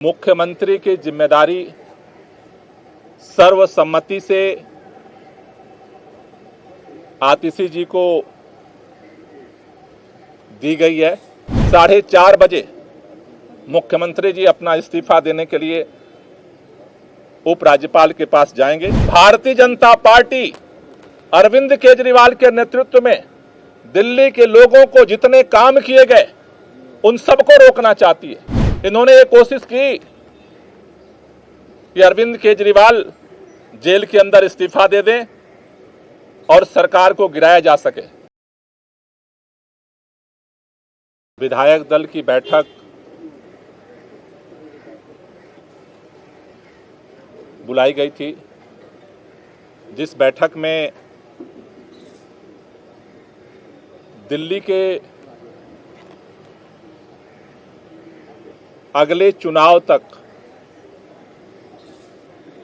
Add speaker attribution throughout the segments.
Speaker 1: मुख्यमंत्री की जिम्मेदारी सर्वसम्मति से आतिशी जी को दी गई है। 4:30 बजे मुख्यमंत्री जी अपना इस्तीफा देने के लिए उपराज्यपाल के पास जाएंगे। भारतीय जनता पार्टी अरविंद केजरीवाल के नेतृत्व में दिल्ली के लोगों को जितने काम किए गए उन सबको रोकना चाहती है। इन्होंने ये कोशिश की कि अरविंद केजरीवाल जेल के अंदर इस्तीफा दे दें और सरकार को गिराया जा सके। विधायक दल की बैठक बुलाई गई थी, जिस बैठक में दिल्ली के अगले चुनाव तक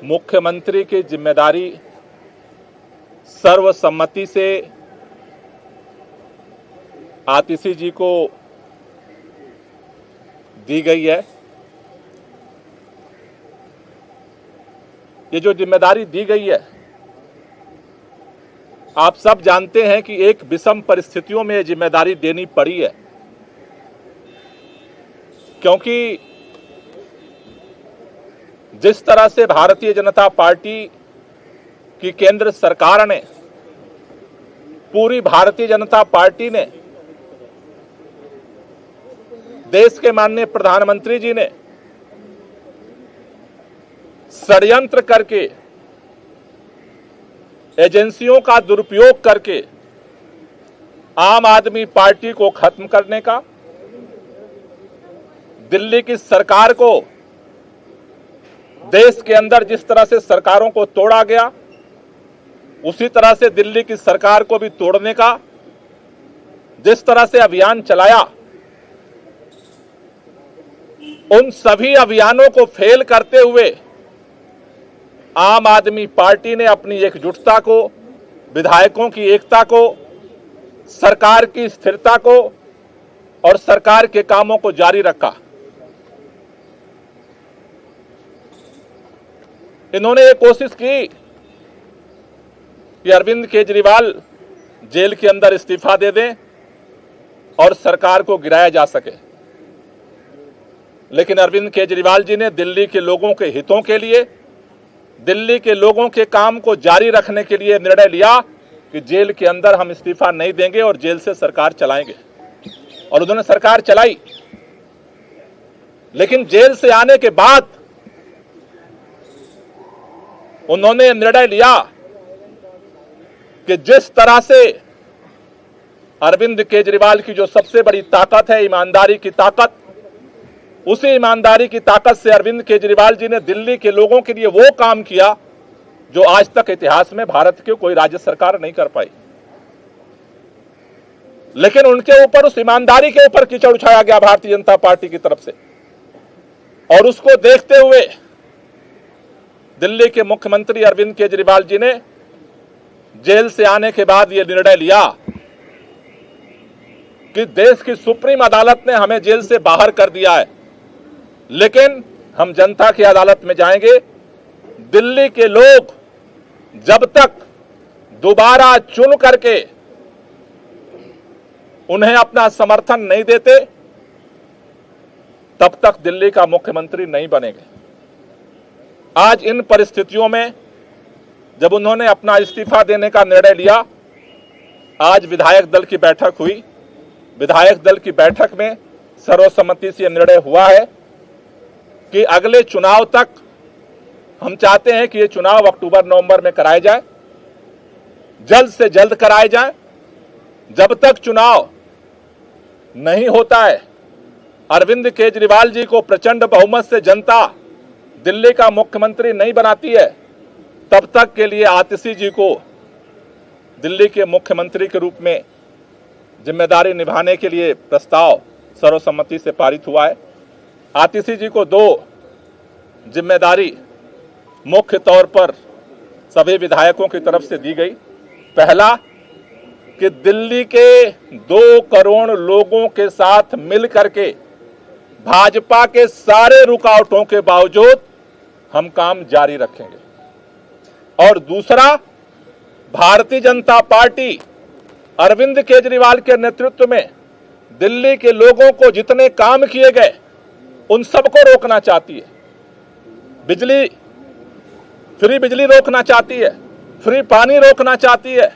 Speaker 1: मुख्यमंत्री की जिम्मेदारी सर्वसम्मति से आतिशी जी को दी गई है। ये जो जिम्मेदारी दी गई है, आप सब जानते हैं कि एक विषम परिस्थितियों में ये जिम्मेदारी देनी पड़ी है, क्योंकि जिस तरह से भारतीय जनता पार्टी की केंद्र सरकार ने, पूरी भारतीय जनता पार्टी ने, देश के माननीय प्रधानमंत्री जी ने षड्यंत्र करके, एजेंसियों का दुरुपयोग करके आम आदमी पार्टी को खत्म करने का, दिल्ली की सरकार को, देश के अंदर जिस तरह से सरकारों को तोड़ा गया उसी तरह से दिल्ली की सरकार को भी तोड़ने का जिस तरह से अभियान चलाया, उन सभी अभियानों को फेल करते हुए आम आदमी पार्टी ने अपनी एकजुटता को, विधायकों की एकता को, सरकार की स्थिरता को और सरकार के कामों को जारी रखा। इन्होंने ये कोशिश की कि अरविंद केजरीवाल जेल के अंदर इस्तीफा दे दें और सरकार को गिराया जा सके। लेकिन अरविंद केजरीवाल जी ने दिल्ली के लोगों के हितों के लिए, दिल्ली के लोगों के काम को जारी रखने के लिए निर्णय लिया कि जेल के अंदर हम इस्तीफा नहीं देंगे और जेल से सरकार चलाएंगे। और उन्होंने सरकार चलाई। लेकिन जेल से आने के बाद उन्होंने निर्णय लिया कि जिस तरह से अरविंद केजरीवाल की जो सबसे बड़ी ताकत है, ईमानदारी की ताकत, उसी ईमानदारी की ताकत से अरविंद केजरीवाल जी ने दिल्ली के लोगों के लिए वो काम किया जो आज तक इतिहास में भारत की कोई राज्य सरकार नहीं कर पाई। लेकिन उनके ऊपर, उस ईमानदारी के ऊपर कीचड़ उछाया गया भारतीय जनता पार्टी की तरफ से। और उसको देखते हुए दिल्ली के मुख्यमंत्री अरविंद केजरीवाल जी ने जेल से आने के बाद यह निर्णय लिया कि देश की सुप्रीम अदालत ने हमें जेल से बाहर कर दिया है, लेकिन हम जनता की अदालत में जाएंगे। दिल्ली के लोग जब तक दोबारा चुन करके उन्हें अपना समर्थन नहीं देते, तब तक दिल्ली का मुख्यमंत्री नहीं बनेंगे। आज इन परिस्थितियों में जब उन्होंने अपना इस्तीफा देने का निर्णय लिया, आज विधायक दल की बैठक हुई। विधायक दल की बैठक में सर्वसम्मति से निर्णय हुआ है कि अगले चुनाव तक हम चाहते हैं कि ये चुनाव अक्टूबर-नवंबर में कराए जाए, जल्द से जल्द कराए जाए। जब तक चुनाव नहीं होता है, अरविंद केजरीवाल जी को प्रचंड बहुमत से जनता दिल्ली का मुख्यमंत्री नहीं बनाती है, तब तक के लिए आतिशी जी को दिल्ली के मुख्यमंत्री के रूप में जिम्मेदारी निभाने के लिए प्रस्ताव सर्वसम्मति से पारित हुआ है। आतिशी जी को 2 जिम्मेदारी मुख्य तौर पर सभी विधायकों की तरफ से दी गई। पहला कि दिल्ली के 2 करोड़ लोगों के साथ मिल करके भाजपा के सारे रुकावटों के बावजूद हम काम जारी रखेंगे। और दूसरा, भारतीय जनता पार्टी अरविंद केजरीवाल के नेतृत्व में दिल्ली के लोगों को जितने काम किए गए उन सबको रोकना चाहती है। फ्री बिजली रोकना चाहती है, फ्री पानी रोकना चाहती है,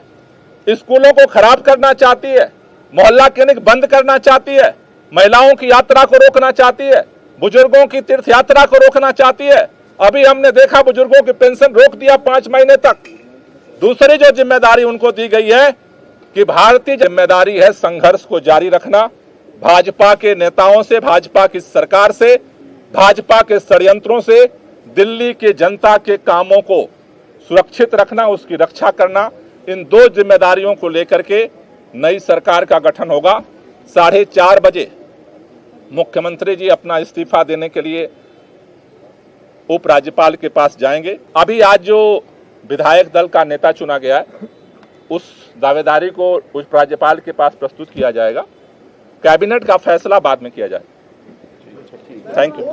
Speaker 1: स्कूलों को खराब करना चाहती है, मोहल्ला क्लिनिक बंद करना चाहती है, महिलाओं की यात्रा को रोकना चाहती है, बुजुर्गों की तीर्थ यात्रा को रोकना चाहती है। अभी हमने देखा बुजुर्गों की पेंशन रोक दिया 5 महीने तक। दूसरी जो जिम्मेदारी उनको दी गई है कि भारतीय जिम्मेदारी है संघर्ष को जारी रखना, भाजपा के नेताओं से, भाजपा की सरकार से, भाजपा के षड्यंत्रों से दिल्ली के जनता के कामों को सुरक्षित रखना, उसकी रक्षा करना। इन 2 जिम्मेदारियों को लेकर के नई सरकार का गठन होगा। 4:30 बजे मुख्यमंत्री जी अपना इस्तीफा देने के लिए उपराज्यपाल के पास जाएंगे। अभी आज जो विधायक दल का नेता चुना गया है उस दावेदारी को उपराज्यपाल के पास प्रस्तुत किया जाएगा। कैबिनेट का फैसला बाद में किया जाएगा। Thank you.